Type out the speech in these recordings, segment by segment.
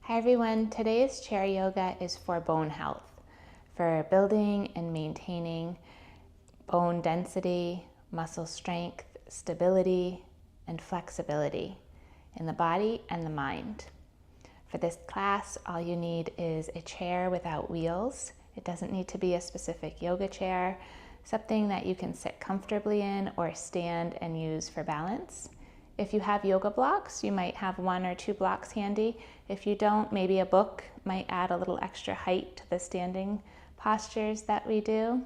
Hi everyone, today's chair yoga is for bone health, for building and maintaining bone density, muscle strength, stability, and flexibility in the body and the mind. For this class, all you need is a chair without wheels. It doesn't need to be a specific yoga chair, something that you can sit comfortably in or stand and use for balance. If you have yoga blocks, you might have 1 or 2 blocks handy. If you don't, maybe a book might add a little extra height to the standing postures that we do.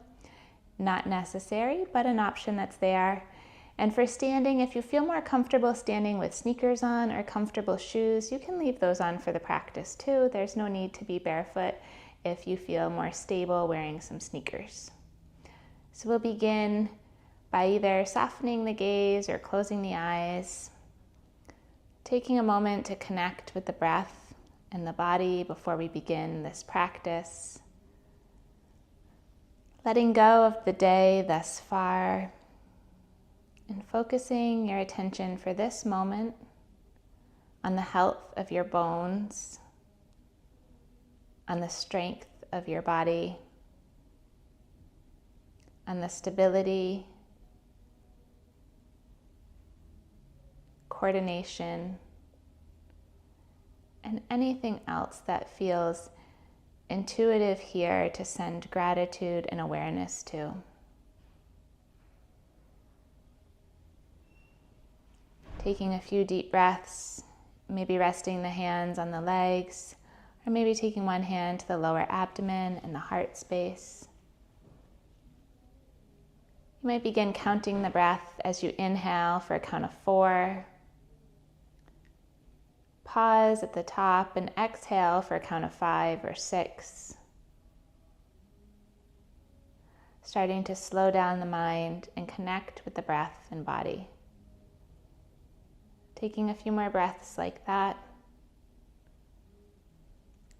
Not necessary, but an option that's there. And for standing, if you feel more comfortable standing with sneakers on or comfortable shoes, you can leave those on for the practice too. There's no need to be barefoot if you feel more stable wearing some sneakers. So we'll begin by either softening the gaze or closing the eyes, taking a moment to connect with the breath and the body before we begin this practice, letting go of the day thus far, and focusing your attention for this moment on the health of your bones, on the strength of your body, on the stability, coordination, and anything else that feels intuitive here to send gratitude and awareness to. Taking a few deep breaths, maybe resting the hands on the legs, or maybe taking one hand to the lower abdomen and the heart space. You might begin counting the breath as you inhale for a count of 4. Pause at the top and exhale for a count of 5 or 6. Starting to slow down the mind and connect with the breath and body. Taking a few more breaths like that,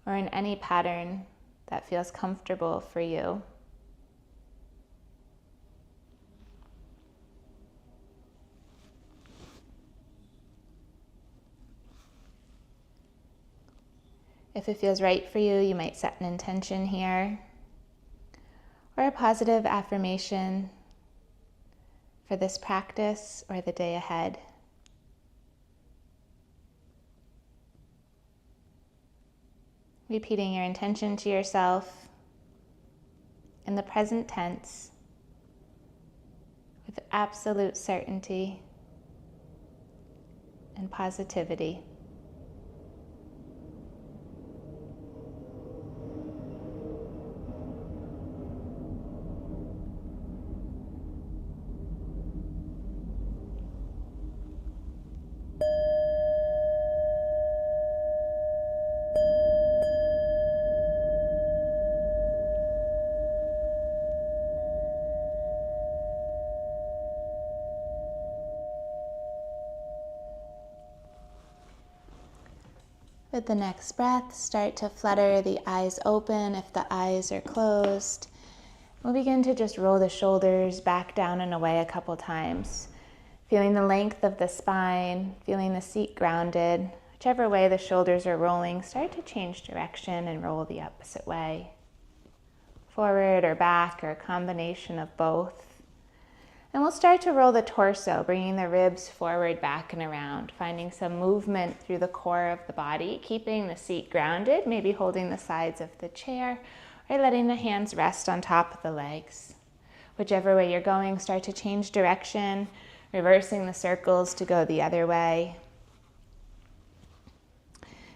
or in any pattern that feels comfortable for you. If it feels right for you, you might set an intention here, or a positive affirmation for this practice or the day ahead. Repeating your intention to yourself in the present tense with absolute certainty and positivity. With the next breath, start to flutter the eyes open if the eyes are closed. We'll begin to just roll the shoulders back down and away a couple times. Feeling the length of the spine, feeling the seat grounded. Whichever way the shoulders are rolling, start to change direction and roll the opposite way. Forward or back or a combination of both. And we'll start to roll the torso, bringing the ribs forward, back, and around, finding some movement through the core of the body, keeping the seat grounded, maybe holding the sides of the chair, or letting the hands rest on top of the legs. Whichever way you're going, start to change direction, reversing the circles to go the other way.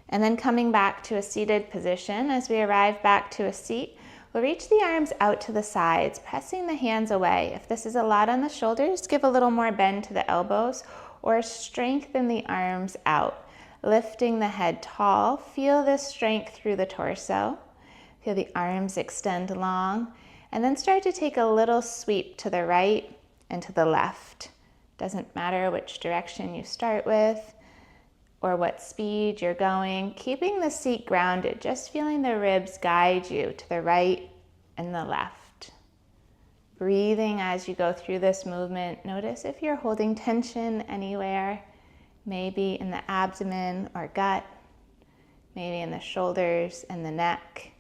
And then coming back to a seated position. As we arrive back to a seat, we'll reach the arms out to the sides, pressing the hands away. If this is a lot on the shoulders, give a little more bend to the elbows or strengthen the arms out, lifting the head tall. Feel this strength through the torso. Feel the arms extend long, and then start to take a little sweep to the right and to the left. Doesn't matter which direction you start with or what speed you're going, keeping the seat grounded, just feeling the ribs guide you to the right and the left. Breathing as you go through this movement. Notice if you're holding tension anywhere, maybe in the abdomen or gut. maybe in the shoulders and the neck.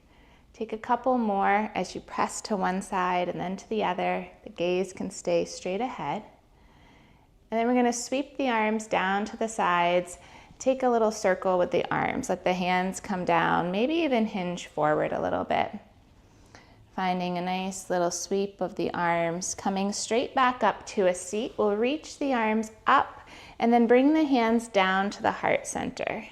Take a couple more as you press to one side and then to the other. The gaze can stay straight ahead. And then we're going to sweep the arms down to the sides. Take a little circle with the arms. Let the hands come down, maybe even hinge forward a little bit. Finding a nice little sweep of the arms, coming straight back up to a seat. We'll reach the arms up and then bring the hands down to the heart center.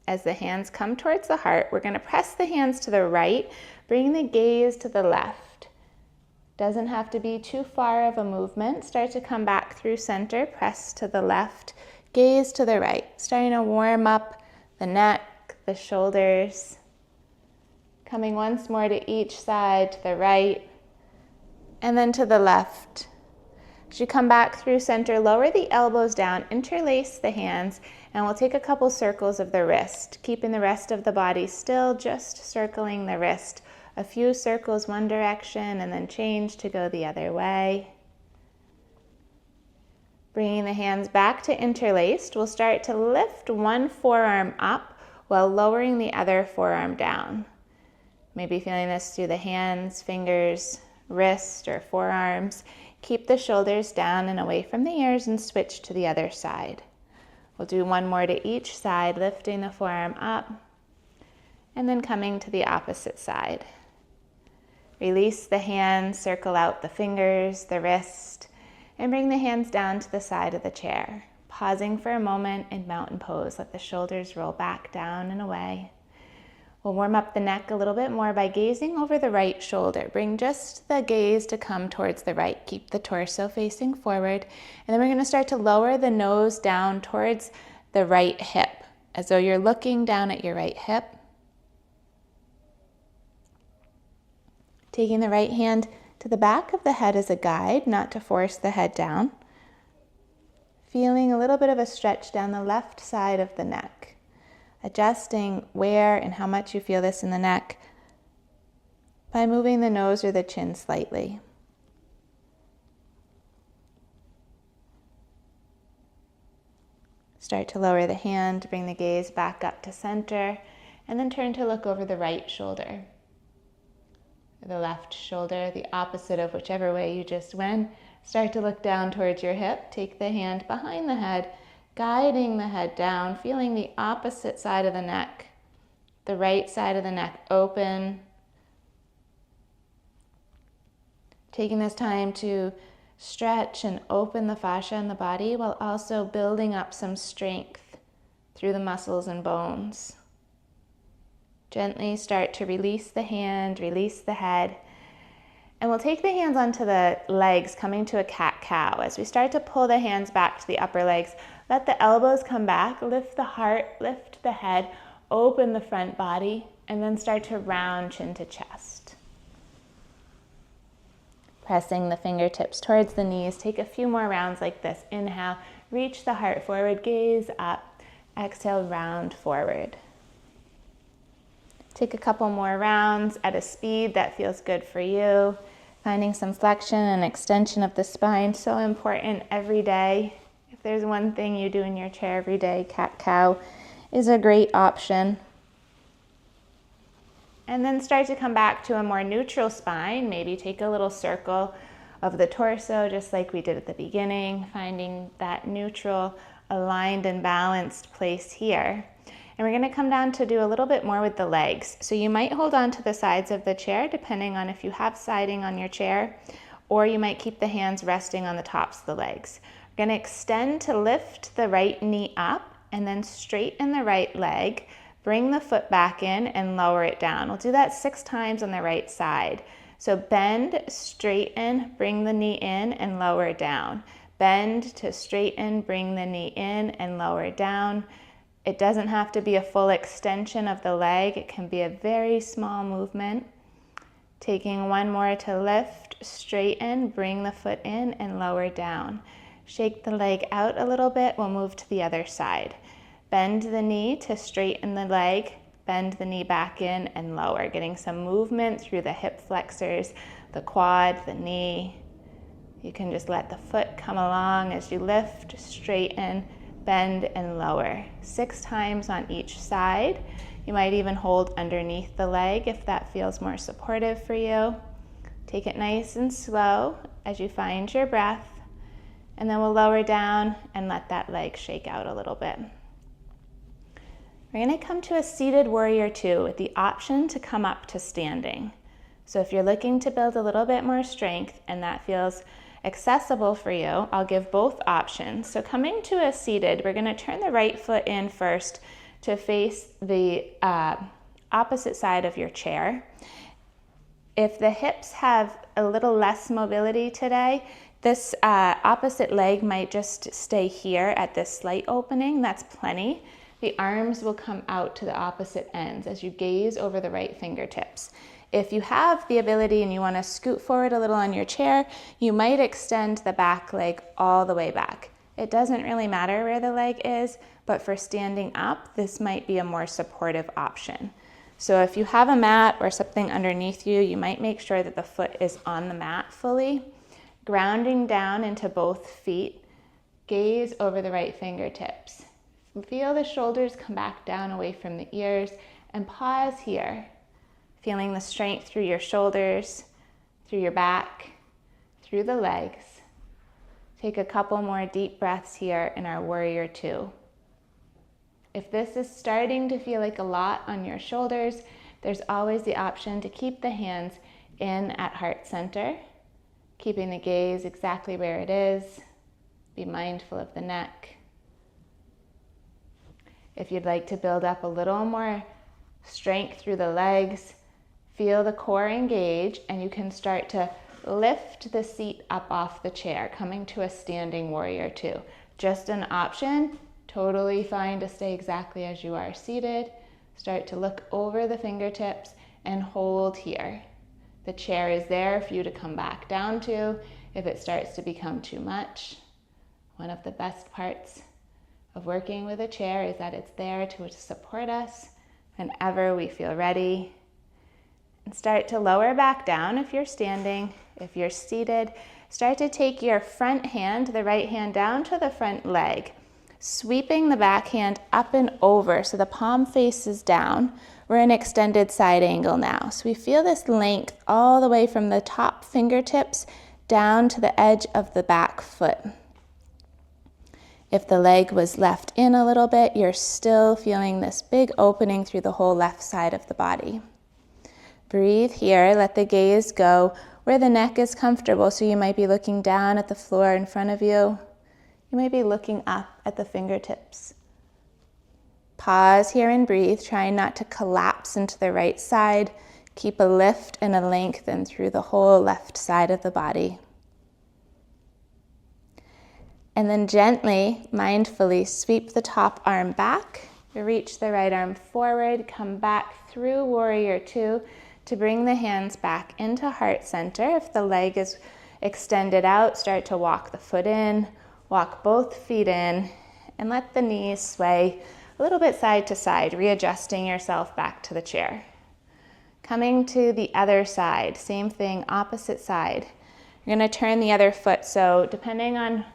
As the hands come towards the heart, we're going to press the hands to the right, bring the gaze to the left. Doesn't have to be too far of a movement. Start to come back through center, press to the left, gaze to the right. Starting to warm up the neck, the shoulders. Coming once more to each side, to the right, and then to the left. As you come back through center, lower the elbows down, interlace the hands, and we'll take a couple circles of the wrist, keeping the rest of the body still, just circling the wrist. A few circles one direction and then change to go the other way. Bringing the hands back to interlaced, we'll start to lift one forearm up while lowering the other forearm down. Maybe feeling this through the hands, fingers, wrist, or forearms. Keep the shoulders down and away from the ears and switch to the other side. We'll do one more to each side, lifting the forearm up and then coming to the opposite side. Release the hands, circle out the fingers, the wrist, and bring the hands down to the side of the chair. Pausing for a moment in mountain pose, let the shoulders roll back down and away. We'll warm up the neck a little bit more by gazing over the right shoulder. Bring just the gaze to come towards the right. Keep the torso facing forward. And then we're going to start to lower the nose down towards the right hip, as though you're looking down at your right hip. Taking the right hand to the back of the head as a guide, not to force the head down. Feeling a little bit of a stretch down the left side of the neck. Adjusting where and how much you feel this in the neck by moving the nose or the chin slightly. Start to lower the hand, bring the gaze back up to center, and then turn to look over the right shoulder. The left shoulder, the opposite of whichever way you just went. Start to look down towards your hip. Take the hand behind the head, guiding the head down, feeling the opposite side of the neck, the right side of the neck open. Taking this time to stretch and open the fascia in the body while also building up some strength through the muscles and bones. Gently start to release the hand, release the head. And we'll take the hands onto the legs, coming to a cat-cow. As we start to pull the hands back to the upper legs, let the elbows come back, lift the heart, lift the head, open the front body, and then start to round chin to chest. Pressing the fingertips towards the knees. Take a few more rounds like this. Inhale, reach the heart forward, gaze up. Exhale, round forward. Take a couple more rounds at a speed that feels good for you. Finding some flexion and extension of the spine, so important every day. If there's one thing you do in your chair every day, cat-cow is a great option. And then start to come back to a more neutral spine. Maybe take a little circle of the torso, just like we did at the beginning, finding that neutral, aligned and balanced place here. And we're going to come down to do a little bit more with the legs. So you might hold on to the sides of the chair, depending on if you have siding on your chair, or you might keep the hands resting on the tops of the legs. We're going to extend to lift the right knee up and then straighten the right leg. Bring the foot back in and lower it down. We'll do that 6 times on the right side. So bend, straighten, bring the knee in and lower down. Bend to straighten, bring the knee in and lower down. It doesn't have to be a full extension of the leg. It can be a very small movement. Taking one more to lift, straighten, bring the foot in and lower down. Shake the leg out a little bit. We'll move to the other side. Bend the knee to straighten the leg. Bend the knee back in and lower. Getting some movement through the hip flexors, the quad, the knee. You can just let the foot come along as you lift, straighten, bend, and lower. 6 times on each side. You might even hold underneath the leg if that feels more supportive for you. Take it nice and slow as you find your breath, and then we'll lower down and let that leg shake out a little bit. We're going to come to a seated warrior two with the option to come up to standing. So if you're looking to build a little bit more strength and that feels accessible for you, I'll give both options. So coming to a seated, we're going to turn the right foot in first to face the opposite side of your chair. If the hips have a little less mobility today, this opposite leg might just stay here at this slight opening. That's plenty. The arms will come out to the opposite ends as you gaze over the right fingertips. If you have the ability and you want to scoot forward a little on your chair, you might extend the back leg all the way back. It doesn't really matter where the leg is, but for standing up, this might be a more supportive option. So if you have a mat or something underneath you, you might make sure that the foot is on the mat fully. Grounding down into both feet, gaze over the right fingertips. Feel the shoulders come back down away from the ears, and pause here. Feeling the strength through your shoulders, through your back, through the legs. Take a couple more deep breaths here in our warrior two. If this is starting to feel like a lot on your shoulders, there's always the option to keep the hands in at heart center, keeping the gaze exactly where it is. Be mindful of the neck. If you'd like to build up a little more strength through the legs, feel the core engage, and you can start to lift the seat up off the chair, coming to a standing warrior two. Just an option, totally fine to stay exactly as you are seated. Start to look over the fingertips and hold here. The chair is there for you to come back down to if it starts to become too much. One of the best parts of working with a chair is that it's there to support us whenever we feel ready. And start to lower back down if you're standing. If you're seated, start to take your front hand, the right hand, down to the front leg, sweeping the back hand up and over so the palm faces down. We're in extended side angle now. So we feel this length all the way from the top fingertips down to the edge of the back foot. If the leg was left in a little bit, you're still feeling this big opening through the whole left side of the body. Breathe here, let the gaze go where the neck is comfortable. So you might be looking down at the floor in front of you. You might be looking up at the fingertips. Pause here and breathe, trying not to collapse into the right side. Keep a lift and a lengthen through the whole left side of the body. And then gently, mindfully sweep the top arm back. Reach the right arm forward, come back through warrior two to bring the hands back into heart center. If the leg is extended out, start to walk the foot in, walk both feet in, and let the knees sway a little bit side to side, readjusting yourself back to the chair. Coming to the other side, same thing, opposite side. You're going to turn the other foot, so depending on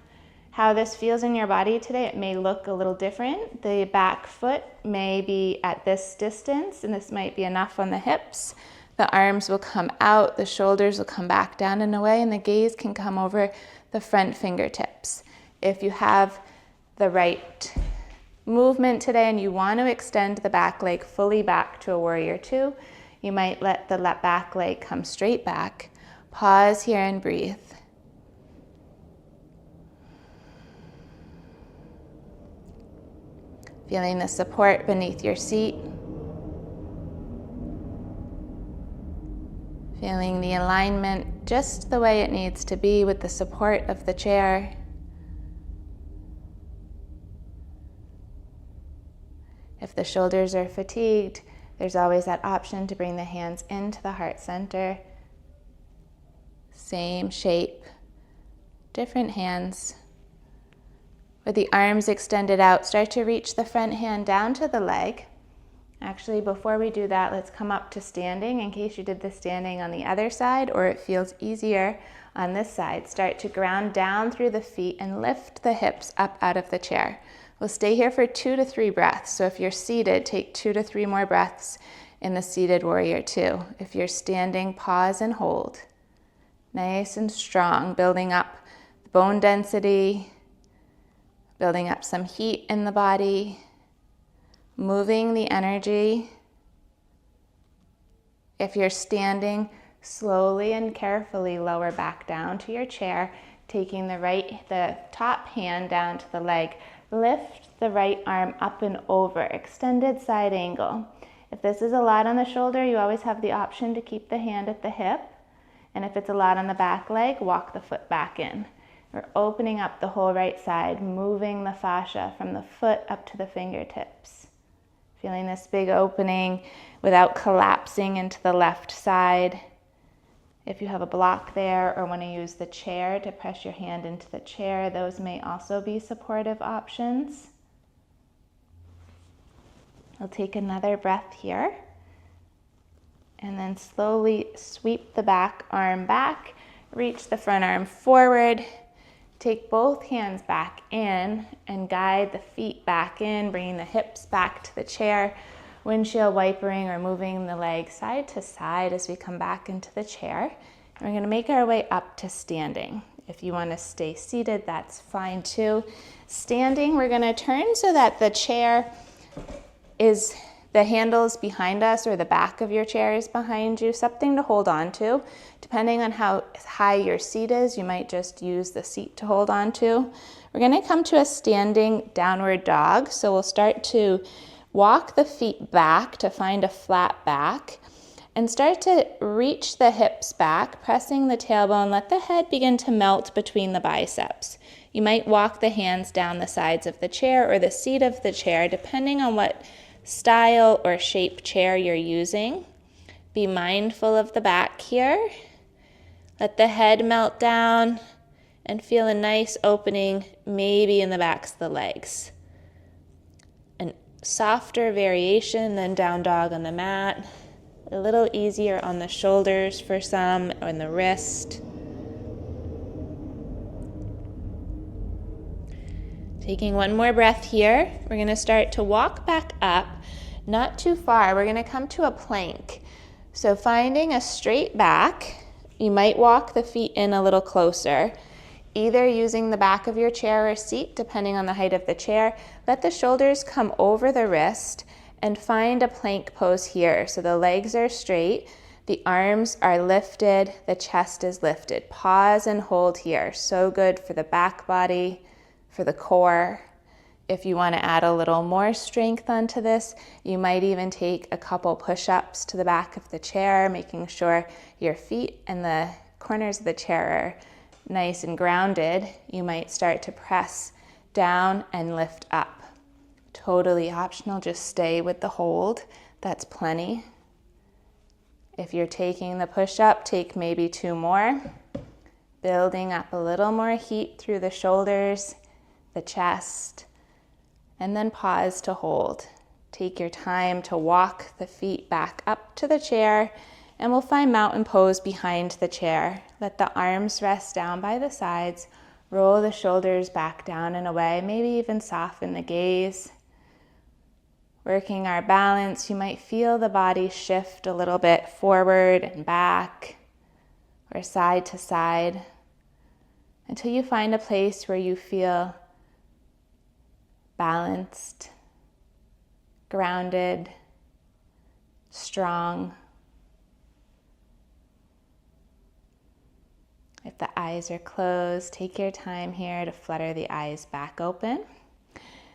how this feels in your body today, it may look a little different. The back foot may be at this distance, and this might be enough on the hips. The arms will come out, the shoulders will come back down and away, and the gaze can come over the front fingertips. If you have the right movement today and you want to extend the back leg fully back to a warrior two, you might let the back leg come straight back. Pause here and breathe. Feeling the support beneath your seat. Feeling the alignment just the way it needs to be with the support of the chair. If the shoulders are fatigued, there's always that option to bring the hands into the heart center. Same shape, different hands. With the arms extended out, start to reach the front hand down to the leg. Actually, before we do that, let's come up to standing in case you did the standing on the other side or it feels easier on this side. Start to ground down through the feet and lift the hips up out of the chair. We'll stay here for 2 to 3 breaths. So if you're seated, take 2 to 3 more breaths in the seated warrior 2. If you're standing, pause and hold. Nice and strong, building up bone density, building up some heat in the body, moving the energy. If you're standing, slowly and carefully lower back down to your chair, taking the top hand down to the leg. Lift the right arm up and over, extended side angle. If this is a lot on the shoulder, you always have the option to keep the hand at the hip. And if it's a lot on the back leg, walk the foot back in. We're opening up the whole right side, moving the fascia from the foot up to the fingertips. Feeling this big opening without collapsing into the left side. If you have a block there or want to use the chair to press your hand into the chair, those may also be supportive options. I'll take another breath here. And then slowly sweep the back arm back, reach the front arm forward, take both hands back in and guide the feet back in, bringing the hips back to the chair, windshield wipering or moving the legs side to side as we come back into the chair. And we're going to make our way up to standing. If you want to stay seated, that's fine too. Standing, we're going to turn so that the chair is the handles behind us or the back of your chair is behind you, something to hold on to. Depending on how high your seat is, you might just use the seat to hold on to. We're going to come to a standing downward dog. So we'll start to walk the feet back to find a flat back and start to reach the hips back, pressing the tailbone. Let the head begin to melt between the biceps. You might walk the hands down the sides of the chair or the seat of the chair, depending on what style or shape chair you're using. Be mindful of the back here. Let the head melt down and feel a nice opening maybe in the backs of the legs. A softer variation than down dog on the mat. A little easier on the shoulders for some, or in the wrist. Taking one more breath here, we're going to start to walk back up, not too far. We're going to come to a plank. So finding a straight back, you might walk the feet in a little closer, either using the back of your chair or seat, depending on the height of the chair. Let the shoulders come over the wrist and find a plank pose here. So the legs are straight, the arms are lifted, the chest is lifted. Pause and hold here. So good for the back body, for the core. If you want to add a little more strength onto this, you might even take a couple push-ups to the back of the chair, making sure your feet and the corners of the chair are nice and grounded. You might start to press down and lift up. Totally optional, just stay with the hold. That's plenty. If you're taking the push-up, take maybe 2 more. Building up a little more heat through the shoulders, the chest, and then pause to hold. Take your time to walk the feet back up to the chair, and we'll find mountain pose behind the chair. Let the arms rest down by the sides, roll the shoulders back down and away, maybe even soften the gaze. Working our balance, you might feel the body shift a little bit forward and back, or side to side, until you find a place where you feel balanced, grounded, strong. If the eyes are closed, take your time here to flutter the eyes back open.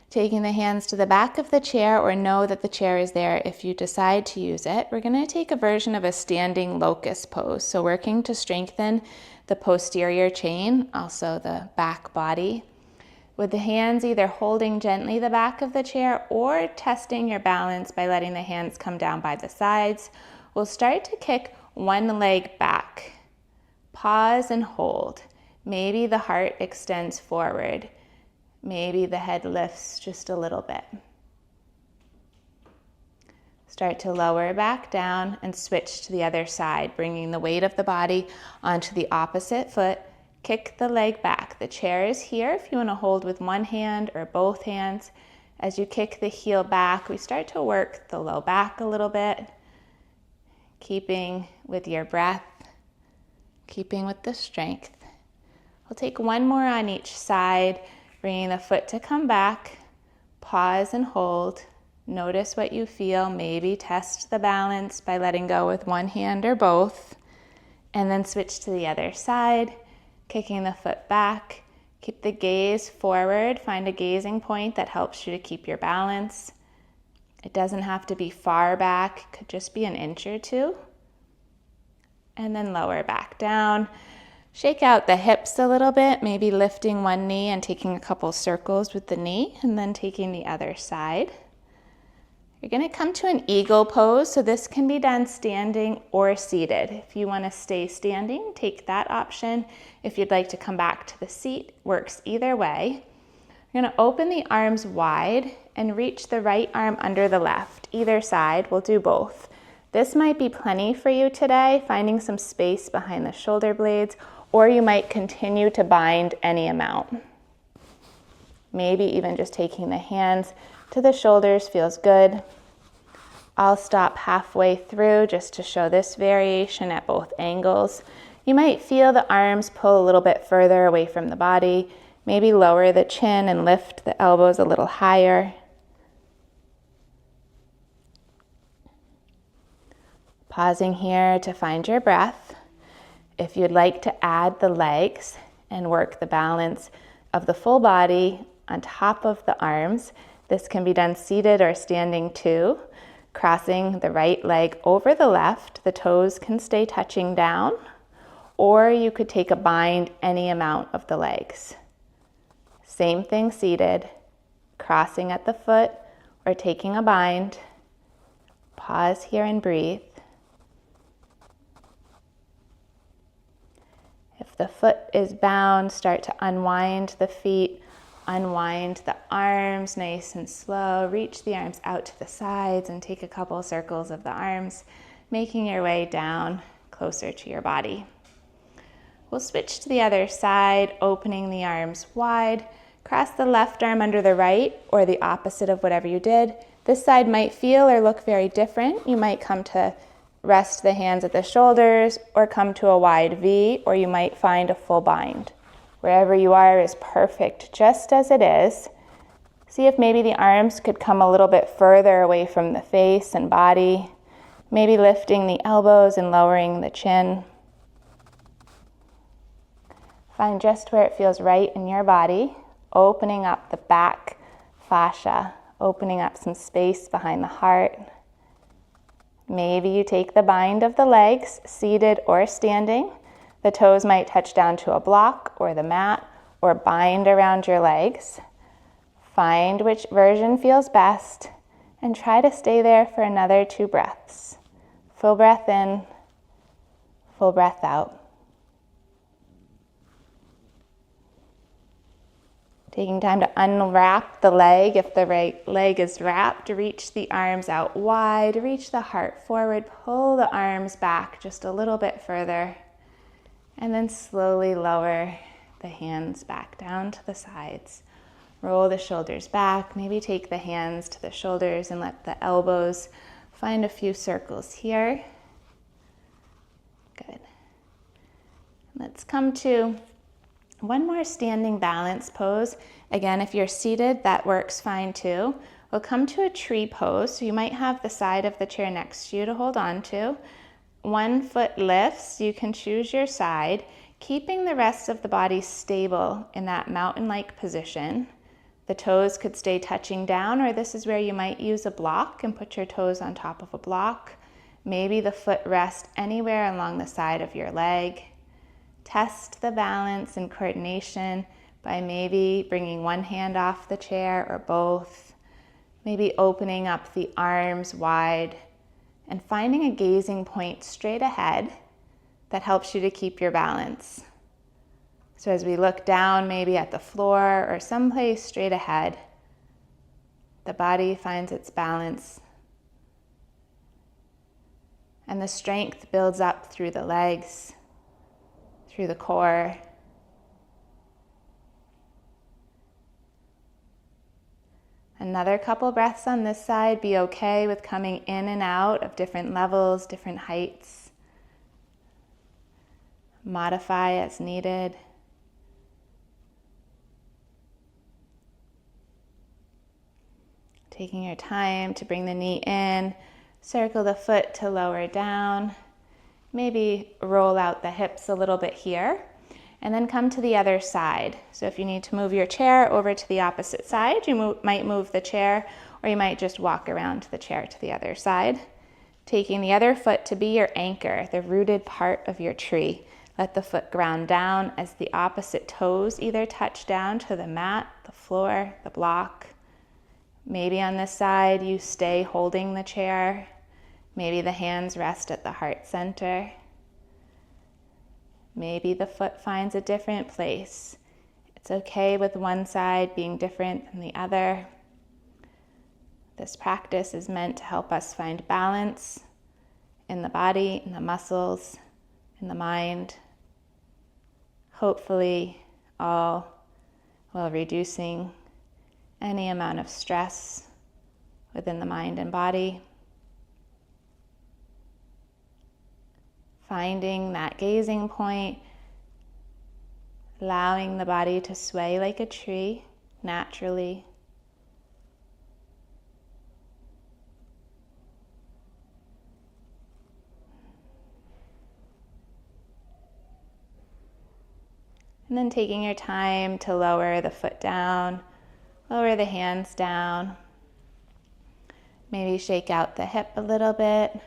Taking the hands to the back of the chair, or know that the chair is there if you decide to use it. We're going to take a version of a standing locust pose. So working to strengthen the posterior chain, also the back body. With the hands either holding gently the back of the chair or testing your balance by letting the hands come down by the sides. We'll start to kick one leg back. Pause and hold. Maybe the heart extends forward. Maybe the head lifts just a little bit. Start to lower back down and switch to the other side, bringing the weight of the body onto the opposite foot. kick the leg back. The chair is here if you want to hold with one hand or both hands. As you kick the heel back, we start to work the low back a little bit, keeping with your breath, keeping with the strength. We'll take one more on each side, bringing the foot to come back. Pause and hold. Notice what you feel. Maybe test the balance by letting go with one hand or both. And then switch to the other side, kicking the foot back. Keep the gaze forward. Find a gazing point that helps you to keep your balance. It doesn't have to be far back. It could just be an inch or two. And then lower back down. Shake out the hips a little bit, maybe lifting one knee and taking a couple circles with the knee, and then taking the other side. You're going to come to an eagle pose, so this can be done standing or seated. If you want to stay standing, take that option. If you'd like to come back to the seat, works either way. You're going to open the arms wide and reach the right arm under the left. Either side, we'll do both. This might be plenty for you today, finding some space behind the shoulder blades, or you might continue to bind any amount. Maybe even just taking the hands to the shoulders feels good. I'll stop halfway through just to show this variation at both angles. You might feel the arms pull a little bit further away from the body. Maybe lower the chin and lift the elbows a little higher. Pausing here to find your breath. If you'd like to add the legs and work the balance of the full body on top of the arms, this can be done seated or standing too. Crossing the right leg over the left, the toes can stay touching down, or you could take a bind any amount of the legs. Same thing seated, crossing at the foot or taking a bind. Pause here and breathe. If the foot is bound, start to unwind the feet. Unwind the arms nice and slow. Reach the arms out to the sides and take a couple circles of the arms, making your way down closer to your body. We'll switch to the other side, opening the arms wide. Cross the left arm under the right, or the opposite of whatever you did. This side might feel or look very different. You might come to rest the hands at the shoulders, or come to a wide V, or you might find a full bind. Wherever you are is perfect just as it is. See if maybe the arms could come a little bit further away from the face and body. Maybe lifting the elbows and lowering the chin. Find just where it feels right in your body. Opening up the back fascia. Opening up some space behind the heart. Maybe you take the bind of the legs, seated or standing. The toes might touch down to a block or the mat, or bind around your legs. Find which version feels best and try to stay there for another 2 breaths. Full breath in, full breath out. Taking time to unwrap the leg. If the right leg is wrapped, reach the arms out wide, reach the heart forward, pull the arms back just a little bit further. And then slowly lower the hands back down to the sides. Roll the shoulders back. Maybe take the hands to the shoulders and let the elbows find a few circles here. Good. Let's come to one more standing balance pose. Again, if you're seated, that works fine too. We'll come to a tree pose. So you might have the side of the chair next to you to hold on to. One foot lifts, you can choose your side, keeping the rest of the body stable in that mountain-like position. The toes could stay touching down, or this is where you might use a block and put your toes on top of a block. Maybe the foot rests anywhere along the side of your leg. Test the balance and coordination by maybe bringing one hand off the chair or both. Maybe opening up the arms wide and finding a gazing point straight ahead that helps you to keep your balance. So as we look down maybe at the floor or someplace straight ahead, the body finds its balance and the strength builds up through the legs, through the core, Another couple breaths on this side. Be okay with coming in and out of different levels, different heights. Modify as needed. Taking your time to bring the knee in, circle the foot to lower down. Maybe roll out the hips a little bit here. And then come to the other side. So if you need to move your chair over to the opposite side, you might move the chair, or you might just walk around the chair to the other side. Taking the other foot to be your anchor, the rooted part of your tree. Let the foot ground down as the opposite toes either touch down to the mat, the floor, the block. Maybe on this side you stay holding the chair. Maybe the hands rest at the heart center. Maybe the foot finds a different place. It's okay with one side being different than the other. This practice is meant to help us find balance in the body, in the muscles, in the mind. Hopefully, all while reducing any amount of stress within the mind and body. Finding that gazing point, allowing the body to sway like a tree naturally. And then taking your time to lower the foot down, lower the hands down. Maybe shake out the hip a little bit,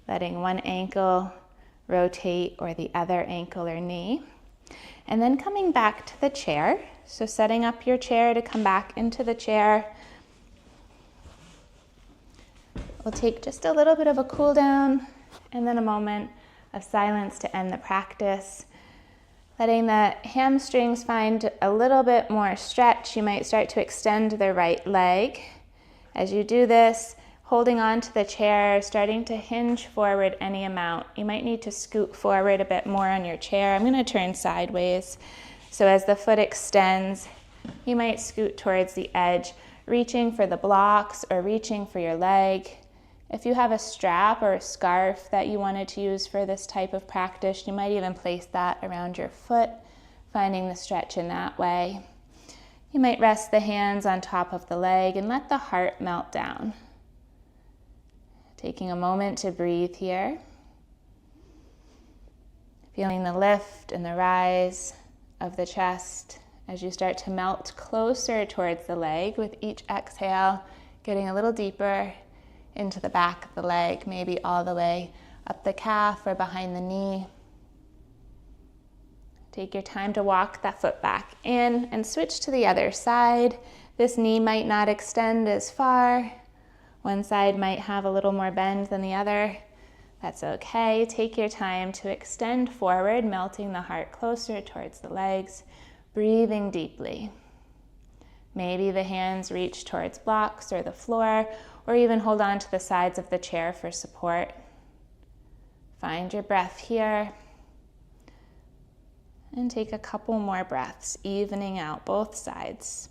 letting one ankle rotate or the other ankle or knee. And then coming back to the chair. So setting up your chair to come back into the chair. We'll take just a little bit of a cool down and then a moment of silence to end the practice. Letting the hamstrings find a little bit more stretch. You might start to extend the right leg. As you do this, holding on to the chair, starting to hinge forward any amount. You might need to scoot forward a bit more on your chair. I'm going to turn sideways. So as the foot extends, you might scoot towards the edge, reaching for the blocks or reaching for your leg. If you have a strap or a scarf that you wanted to use for this type of practice, you might even place that around your foot, finding the stretch in that way. You might rest the hands on top of the leg and let the heart melt down. Taking a moment to breathe here. Feeling the lift and the rise of the chest as you start to melt closer towards the leg with each exhale, getting a little deeper into the back of the leg, maybe all the way up the calf or behind the knee. Take your time to walk that foot back in and switch to the other side. This knee might not extend as far. One side might have a little more bend than the other. That's okay. Take your time to extend forward, melting the heart closer towards the legs, breathing deeply. Maybe the hands reach towards blocks or the floor, or even hold on to the sides of the chair for support. Find your breath here. And take a couple more breaths, evening out both sides.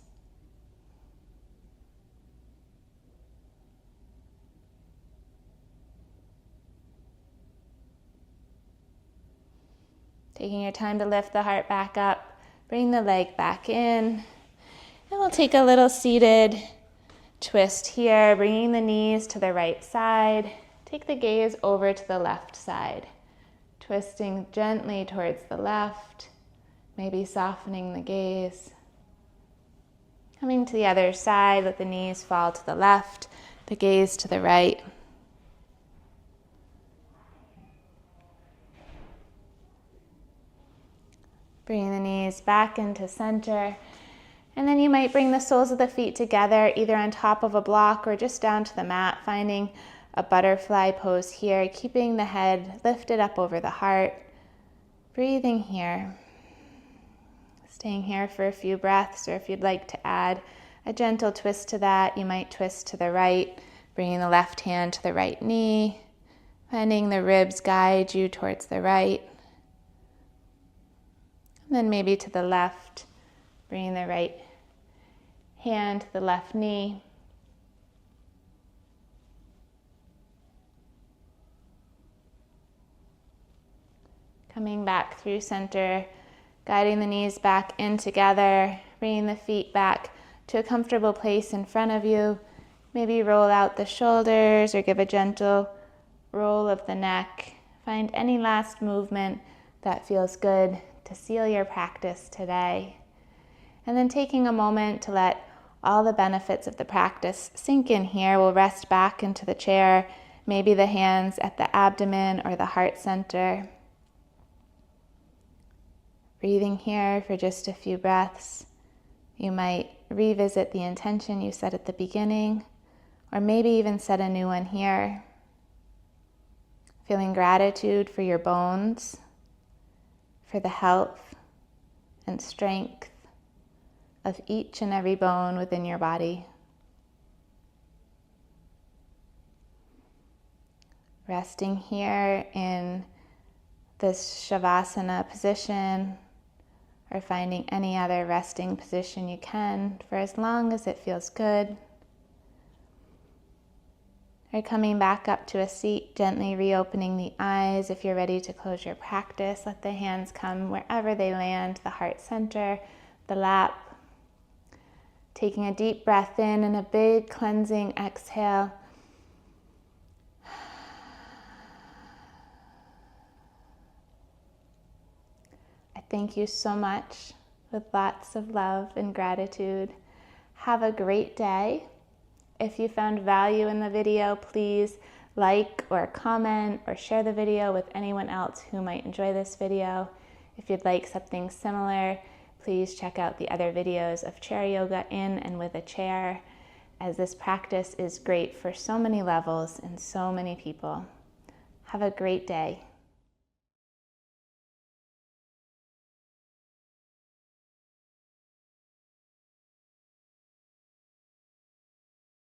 Taking your time to lift the heart back up, bring the leg back in. And we'll take a little seated twist here, bringing the knees to the right side. Take the gaze over to the left side, twisting gently towards the left, maybe softening the gaze. Coming to the other side, let the knees fall to the left, the gaze to the right. Bringing the knees back into center. And then you might bring the soles of the feet together, either on top of a block or just down to the mat, finding a butterfly pose here, keeping the head lifted up over the heart. Breathing here. Staying here for a few breaths, or if you'd like to add a gentle twist to that, you might twist to the right, bringing the left hand to the right knee, finding the ribs guide you towards the right. And then maybe to the left, bringing the right hand to the left knee. Coming back through center, guiding the knees back in together, bringing the feet back to a comfortable place in front of you. Maybe roll out the shoulders or give a gentle roll of the neck. Find any last movement that feels good to seal your practice today. And then taking a moment to let all the benefits of the practice sink in here, we'll rest back into the chair, maybe the hands at the abdomen or the heart center. Breathing here for just a few breaths. You might revisit the intention you set at the beginning, or maybe even set a new one here. Feeling gratitude for your bones, for the health and strength of each and every bone within your body. Resting here in this Shavasana position, or finding any other resting position you can for as long as it feels good. Or coming back up to a seat, gently reopening the eyes. If you're ready to close your practice, let the hands come wherever they land, the heart center, the lap. Taking a deep breath in and a big cleansing exhale. Thank you so much, with lots of love and gratitude. Have a great day. If you found value in the video, please like or comment or share the video with anyone else who might enjoy this video. If you'd like something similar, please check out the other videos of chair yoga in and with a chair, as this practice is great for so many levels and so many people. Have a great day.